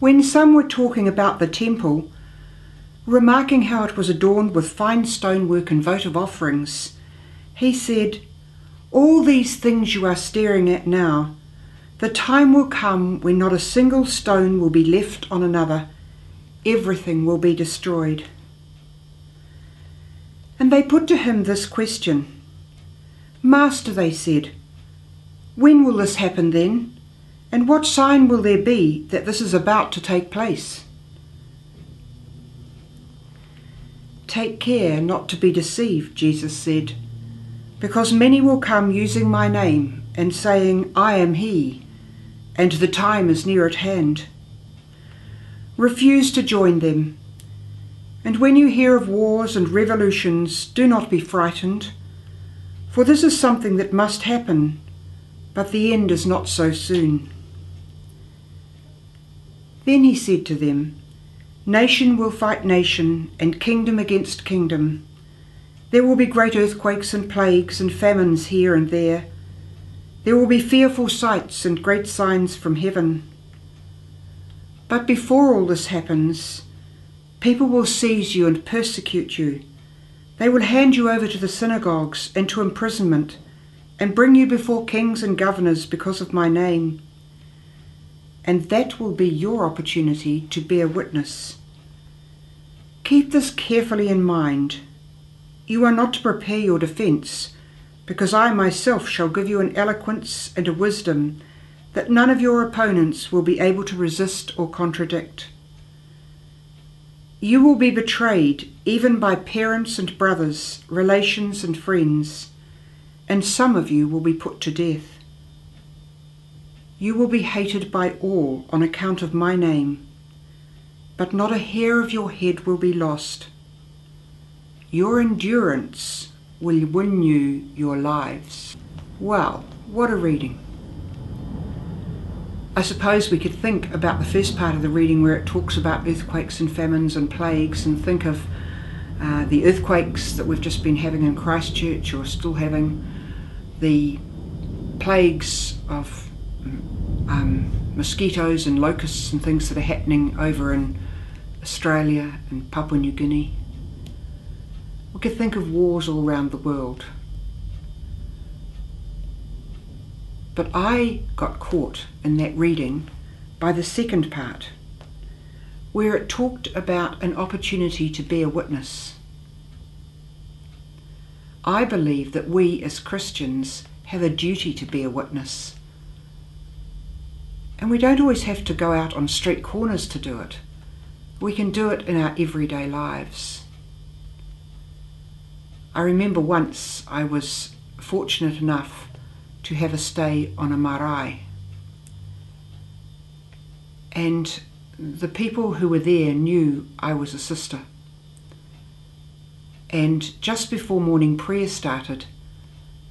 When some were talking about the temple, remarking how it was adorned with fine stonework and votive offerings, he said, "All these things you are staring at now, the time will come when not a single stone will be left on another. Everything will be destroyed." And they put to him this question. "Master," they said, "when will this happen then? And what sign will there be that this is about to take place?" "Take care not to be deceived," Jesus said, "because many will come using my name and saying, 'I am he,' and the time is near at hand. Refuse to join them. And when you hear of wars and revolutions, do not be frightened, for this is something that must happen, but the end is not so soon." Then he said to them, "Nation will fight nation, and kingdom against kingdom. There will be great earthquakes and plagues and famines here and there. There will be fearful sights and great signs from heaven. But before all this happens, people will seize you and persecute you. They will hand you over to the synagogues and to imprisonment, and bring you before kings and governors because of my name. And that will be your opportunity to bear witness. Keep this carefully in mind. You are not to prepare your defence, because I myself shall give you an eloquence and a wisdom that none of your opponents will be able to resist or contradict. You will be betrayed even by parents and brothers, relations and friends, and some of you will be put to death. You will be hated by all on account of my name, but not a hair of your head will be lost. Your endurance will win you your lives." Wow, what a reading. I suppose we could think about the first part of the reading where it talks about earthquakes and famines and plagues, and think of the earthquakes that we've just been having in Christchurch, or still having, the plagues of mosquitoes and locusts and things that are happening over in Australia and Papua New Guinea. We could think of wars all around the world. But I got caught in that reading by the second part, where it talked about an opportunity to bear witness. I believe that we as Christians have a duty to bear witness. And we don't always have to go out on street corners to do it. We can do it in our everyday lives. I remember once I was fortunate enough to have a stay on a marae. And the people who were there knew I was a sister. And just before morning prayer started,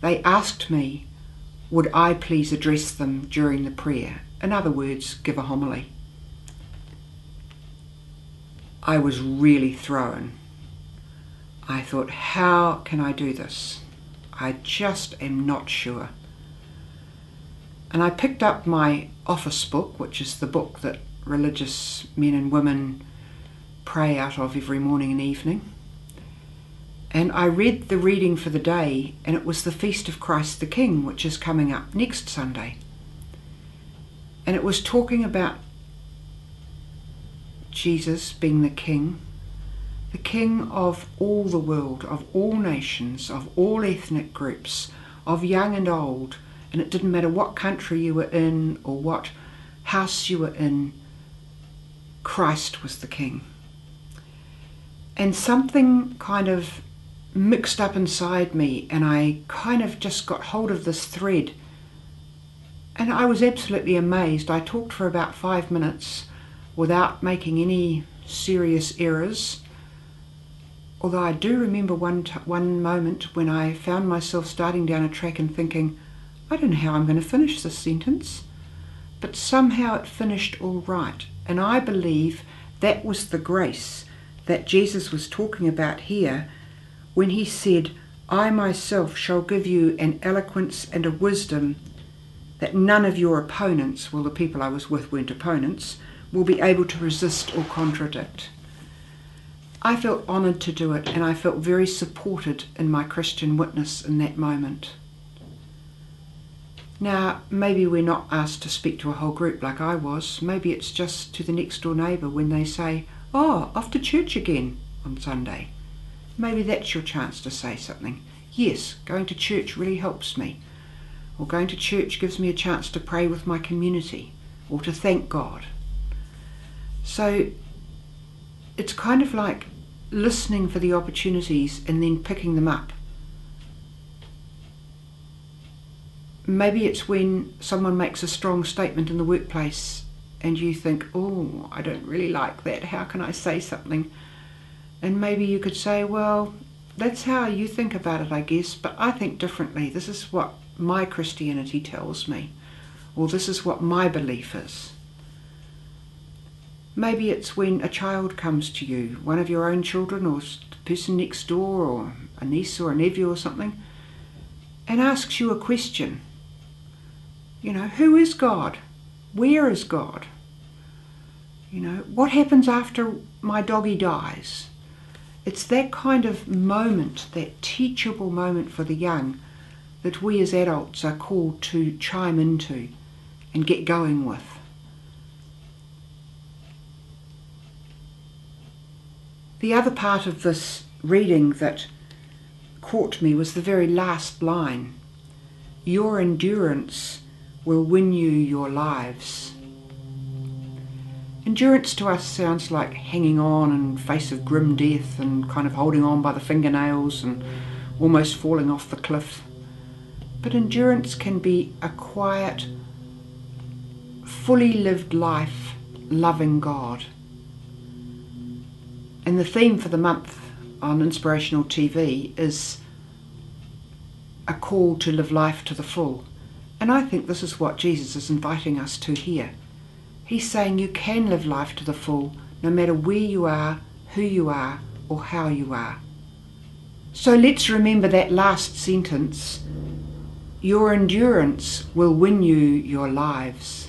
they asked me, would I please address them during the prayer? In other words, give a homily. I was really thrown. I thought, how can I do this? I just am not sure. And I picked up my office book, which is the book that religious men and women pray out of every morning and evening. And I read the reading for the day, and it was the Feast of Christ the King, which is coming up next Sunday. And it was talking about Jesus being the King of all the world, of all nations, of all ethnic groups, of young and old. And it didn't matter what country you were in or what house you were in, Christ was the King. And something kind of mixed up inside me, and I kind of just got hold of this thread. And I was absolutely amazed. I talked for about 5 minutes without making any serious errors. Although I do remember one moment when I found myself starting down a track and thinking, I don't know how I'm going to finish this sentence. But somehow it finished all right. And I believe that was the grace that Jesus was talking about here when he said, I myself shall give you an eloquence and a wisdom that none of your opponents, well, the people I was with weren't opponents, will be able to resist or contradict. I felt honoured to do it, and I felt very supported in my Christian witness in that moment. Now, maybe we're not asked to speak to a whole group like I was. Maybe it's just to the next door neighbour when they say, "Oh, off to church again on Sunday." Maybe that's your chance to say something. Yes, going to church really helps me. Or going to church gives me a chance to pray with my community or to thank God. So it's kind of like listening for the opportunities and then picking them up. Maybe it's when someone makes a strong statement in the workplace and you think, "Oh, I don't really like that. How can I say something?" And maybe you could say, "Well, that's how you think about it, I guess, but I think differently. This is what my Christianity tells me," or "This is what my belief is." Maybe it's when a child comes to you, one of your own children or the person next door or a niece or a nephew or something, and asks you a question. You know, who is God? Where is God? You know, what happens after my doggy dies? It's that kind of moment, that teachable moment for the young, that we as adults are called to chime into and get going with. The other part of this reading that caught me was the very last line. Your endurance will win you your lives. Endurance to us sounds like hanging on in face of grim death and kind of holding on by the fingernails and almost falling off the cliff. But endurance can be a quiet, fully lived life loving God. And the theme for the month on Inspirational TV is a call to live life to the full. And I think this is what Jesus is inviting us to here. He's saying you can live life to the full no matter where you are, who you are, or how you are. So let's remember that last sentence. Your endurance will win you your lives.